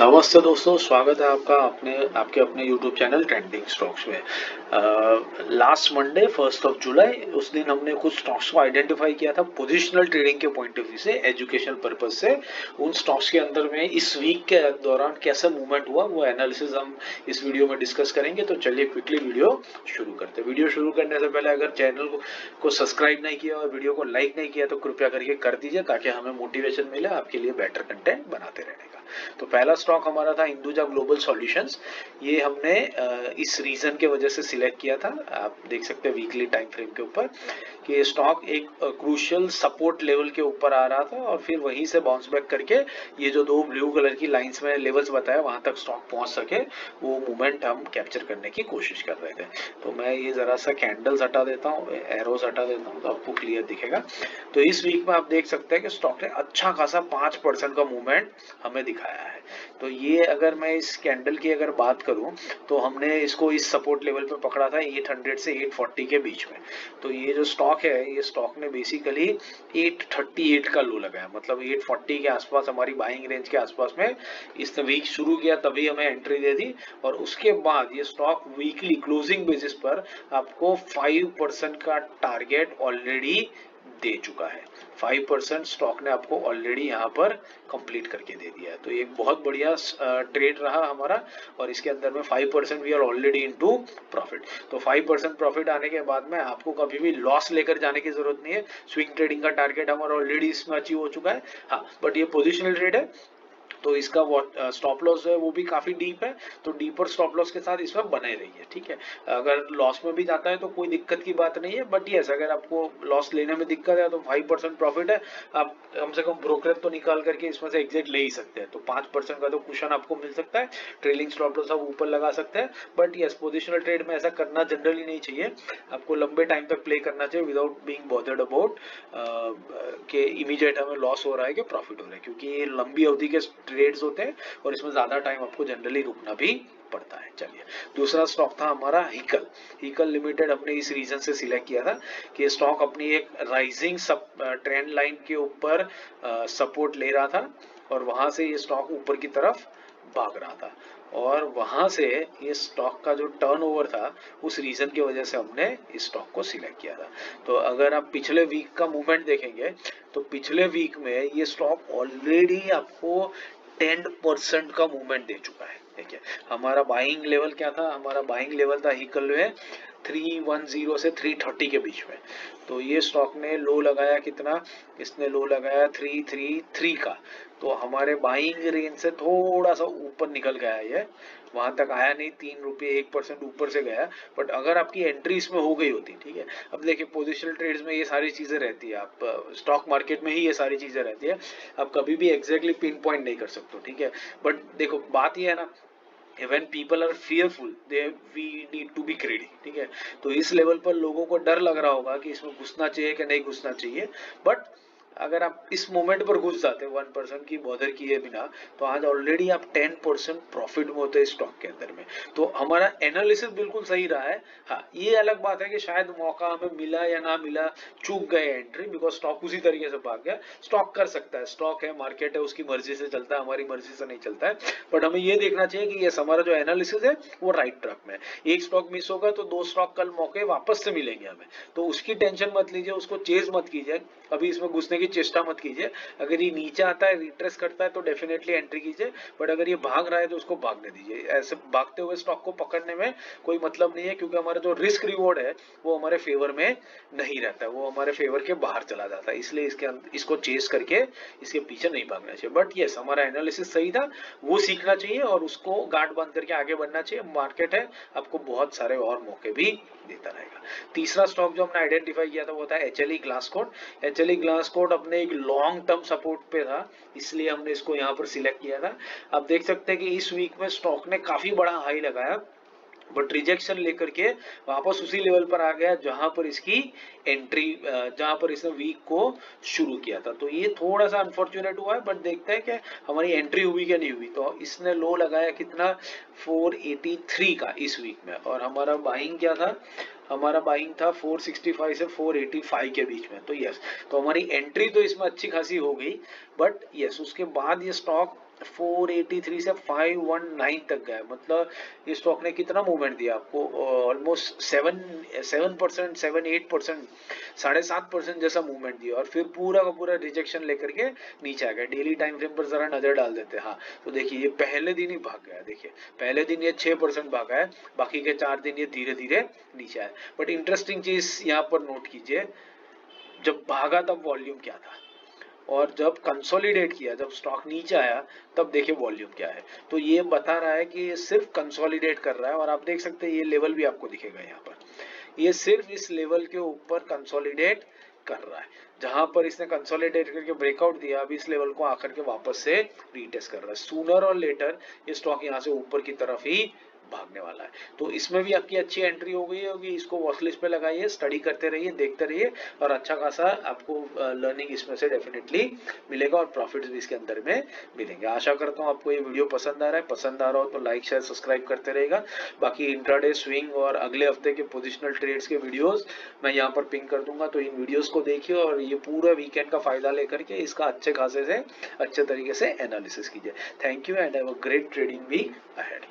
नमस्ते दोस्तों, स्वागत है आपका आपके अपने YouTube चैनल ट्रेंडिंग स्टॉक्स में। लास्ट मंडे 1 जुलाई उस दिन हमने कुछ स्टॉक्स को आइडेंटिफाई किया था पोजिशनल ट्रेडिंग के पॉइंट ऑफ व्यू से, एजुकेशनल पर्पज से। उन स्टॉक्स के अंदर में इस वीक के दौरान कैसा मूवमेंट हुआ वो एनालिसिस हम इस वीडियो में डिस्कस करेंगे। तो चलिए क्विकली वीडियो शुरू करते हैं। वीडियो शुरू करने से पहले अगर चैनल को सब्सक्राइब नहीं किया और वीडियो को लाइक नहीं किया तो कृपया करके कर दीजिए, ताकि हमें मोटिवेशन मिले आपके लिए बेटर कंटेंट बनाते रहने का। तो पहला स्टॉक हमारा था हिंदुजा ग्लोबल सॉल्यूशंस। ये हमने इस रीजन के वजह से सिलेक्ट किया था। आप देख सकते हैं वीकली टाइम फ्रेम के ऊपर कि ये स्टॉक एक क्रूशियल सपोर्ट लेवल के ऊपर आ रहा था और फिर वहीं से बाउंस बैक करके ये जो दो ब्लू कलर की लाइंस में लेवल्स बताया वहां तक स्टॉक पहुंच सके, वो मूवमेंट हम कैप्चर करने की कोशिश कर रहे थे। तो मैं ये जरा सा कैंडल्स हटा देता हूँ, एरोस हटा देता हूँ, तो आपको क्लियर दिखेगा। तो इस वीक में आप देख सकते हैं कि स्टॉक ने अच्छा खासा 5% का मूवमेंट हमें दिखाया है। तो ये अगर मैं इस कैंडल की अगर बात करूं तो हमने इसको इस सपोर्ट लेवल पे पकड़ा था 800 से 840 के बीच में। तो ये जो स्टॉक है, ये स्टॉक ने बेसिकली 838 का लो लगाया, मतलब 840 के आसपास, हमारी बाइंग रेंज के आसपास में इसने वीक शुरू किया, तभी हमें एंट्री दे दी। और उसके बाद ये स्टॉक वीकली क्लोजिंग बेसिस पर आपको 5% का टारगेट ऑलरेडी दे चुका है। 5% स्टॉक ने आपको ऑलरेडी यहाँ पर कंप्लीट करके दे दिया है। तो एक बहुत बढ़िया ट्रेड रहा हमारा, और इसके अंदर में 5% we are already into profit. तो 5% प्रॉफिट आने के बाद में आपको कभी भी लॉस लेकर जाने की जरूरत नहीं है। स्विंग ट्रेडिंग का टारगेट हमारा ऑलरेडी इसमें अचीव हो चुका है। हाँ, बट ये पोजिशनल ट्रेड है, तो इसका स्टॉप लॉस है वो भी काफी डीप है। तो डीपर स्टॉप लॉस के साथ इसमें बने रहिए, ठीक है। अगर लॉस में भी जाता है तो कोई दिक्कत की बात नहीं है, बट यस, अगर आपको लॉस लेने में दिक्कत है तो 5% प्रॉफिट है, आप कम से कम ब्रोकरेज तो निकाल करके इसमें से एग्जिट ले ही सकते हैं। तो 5% का तो कुशन आपको मिल सकता है। ट्रेलिंग स्टॉप लॉस आप ऊपर लगा सकते हैं, बट यस, पोजिशनल ट्रेड में ऐसा करना जनरली नहीं चाहिए। आपको लंबे टाइम तक प्ले करना चाहिए विदाउट बीइंग बॉदर्ड अबाउट कि इमीडिएट हमें लॉस हो रहा है कि प्रॉफिट हो रहा है, क्योंकि ये लंबी अवधि के ट्रेड्स होते हैं और इसमें ज्यादा टाइम आपको जनरली रुकना भी पड़ता है। चलिए, दूसरा स्टॉक था हमारा हिकल लिमिटेड। हमने इस रीजन से सिलेक्ट किया था कि स्टॉक अपनी एक राइजिंग ट्रेंड लाइन के ऊपर सपोर्ट ले रहा था और वहां से ये स्टॉक ऊपर की तरफ भाग रहा था, और वहां से ये स्टॉक का जो टर्नओवर था उस रीजन की वजह से हमने इस स्टॉक को सिलेक्ट किया था। तो अगर आप पिछले वीक का मूवमेंट देखेंगे तो पिछले वीक में ये स्टॉक ऑलरेडी आपको 10% का मूवमेंट दे चुका है। देखिए, हमारा बाइंग लेवल क्या था, हमारा बाइंग लेवल था हिकल में 310 से 330 के बीच में। तो ये स्टॉक ने लो लगाया कितना, इसने लो लगाया 333 का। तो हमारे बाइंग रेंज से थोड़ा सा ऊपर निकल गया ये, वहां तक आया नहीं, 3 रुपये 1% ऊपर से गया। बट अगर आपकी एंट्री इसमें हो गई होती, ठीक है। अब देखिए, पोजिशनल ट्रेड्स में ये सारी चीजें रहती है, आप स्टॉक मार्केट में ही ये सारी चीजें रहती है, आप कभी भी एग्जैक्टली पिन पॉइंट नहीं कर सकते, ठीक है। बट देखो, बात ये है ना, when people are fearful they we need to be greedy, ठीक है। तो इस लेवल पर लोगों को डर लग रहा होगा कि इसमें घुसना चाहिए कि नहीं घुसना चाहिए, बट अगर आप इस मोमेंट पर घुस जाते 1% की बॉदर किए बिना, तो आज ऑलरेडी आप 10% प्रॉफिट में होते स्टॉक के अंदर में। तो हमारा एनालिसिस बिल्कुल सही रहा है। हाँ, ये अलग बात है कि शायद मौका हमें मिला या ना मिला, चूक गए एंट्री, बिकॉज स्टॉक उसी तरीके से भाग गया। स्टॉक कर सकता है, स्टॉक है, मार्केट है, उसकी मर्जी से चलता है, हमारी मर्जी से नहीं चलता है। बट हमें ये देखना चाहिए कि ये हमारा जो एनालिसिस है वो राइट ट्रैक में। एक स्टॉक मिस होगा तो दो स्टॉक कल मौके वापस से मिलेंगे हमें, तो उसकी टेंशन मत लीजिए, उसको चेज मत कीजिए, अभी इसमें घुसने की चेष्टा मत कीजिए। अगर ये नीचे आता है, रिट्रेस करता है, तो डेफिनेटली एंट्री कीजिए, बट अगर ये भाग रहा है तो उसको भागने दीजिए। ऐसे भागते हुए स्टॉक को पकड़ने में कोई मतलब नहीं है, क्योंकि हमारा जो रिस्क रिवॉर्ड है वो हमारे फेवर में नहीं रहता है, वो हमारे फेवर के बाहर चला जाता है। इसलिए इसको चेस करके इसके पीछे नहीं भागना चाहिए। बट यस, हमारा एनालिसिस सही था, वो सीखना चाहिए और उसको गांठ बांध करके आगे बढ़ना चाहिए। मार्केट है, आपको बहुत सारे और मौके भी देता रहेगा। तीसरा स्टॉक जो हमने आइडेंटिफाई किया था वो था एचएलई ग्लासकोट। एचएलई ग्लासकोट अपने एक लॉन्ग टर्म सपोर्ट पे था, इसलिए हमने इसको यहाँ पर सिलेक्ट किया था। आप देख सकते हैं कि इस वीक में स्टॉक ने काफी बड़ा हाई लगाया, बट रिजेक्शन लेकर के वापस उसी लेवल पर आ गया जहां पर इसकी एंट्री, जहां पर इसने वीक को शुरू किया था। तो ये थोड़ा सा अनफॉर्चुनेट हुआ है, बट देखते हैं कि हमारी एंट्री हुई क्या नहीं हुई। तो इसने लो लगाया कितना, 483 का इस वीक में, और हमारा बाइंग क्या था, हमारा बाइंग था 465 से 485 के बीच में। तो यस, तो हमारी एंट्री तो इसमें अच्छी खासी हो गई, बट यस, उसके बाद ये स्टॉक 483 से 519 तक गया, मतलब ये स्टॉक ने कितना मूवमेंट दिया आपको, ऑलमोस्ट 7% 7-8%, 7.5% जैसा मूवमेंट दिया, और फिर पूरा का पूरा रिजेक्शन लेकर के नीचे आ गया। डेली टाइम फ्रेम पर जरा नजर डाल देते हैं। हाँ, तो देखिए ये पहले दिन ही भाग गया, देखिए पहले दिन ये 6% भागा है, बाकी के 4 दिन ये धीरे धीरे नीचे आया। बट इंटरेस्टिंग चीज यहाँ पर नोट कीजिए, जब भागा तब वॉल्यूम क्या था, और जब कंसोलिडेट किया, जब स्टॉक नीचे आया, तब देखिए वॉल्यूम क्या है। तो ये बता रहा है कि ये सिर्फ कंसोलिडेट कर रहा है, और आप देख सकते हैं ये लेवल भी आपको दिखेगा यहाँ पर, ये सिर्फ इस लेवल के ऊपर कंसोलिडेट कर रहा है। जहां पर इसने कंसोलिडेट करके ब्रेकआउट दिया, अभी इस लेवल को आकर के वापस से रीटेस्ट कर रहा है। सूनर और लेटर ये स्टॉक यहाँ से ऊपर की तरफ ही भागने वाला है। तो इसमें भी आपकी अच्छी एंट्री हो गई होगी, इसको वॉच लिस्ट पे लगाइए, स्टडी करते रहिए, देखते रहिए, और अच्छा खासा आपको लर्निंग इसमें से डेफिनेटली मिलेगा, और प्रॉफिट्स भी इसके अंदर में मिलेंगे। आशा करता हूँ आपको ये वीडियो पसंद आ रहा है, पसंद आ रहा हो तो लाइक शेयर सब्सक्राइब करते रहेगा। बाकी इंट्राडे स्विंग और अगले हफ्ते के पोजिशनल ट्रेड्स के वीडियोस मैं यहाँ पर पिंक कर दूंगा, तो इन वीडियोस को देखिए और ये पूरा वीकेंड का फायदा लेकर के इसका अच्छे खासे से अच्छे तरीके से एनालिसिस कीजिए। Thank you and have a great trading week ahead.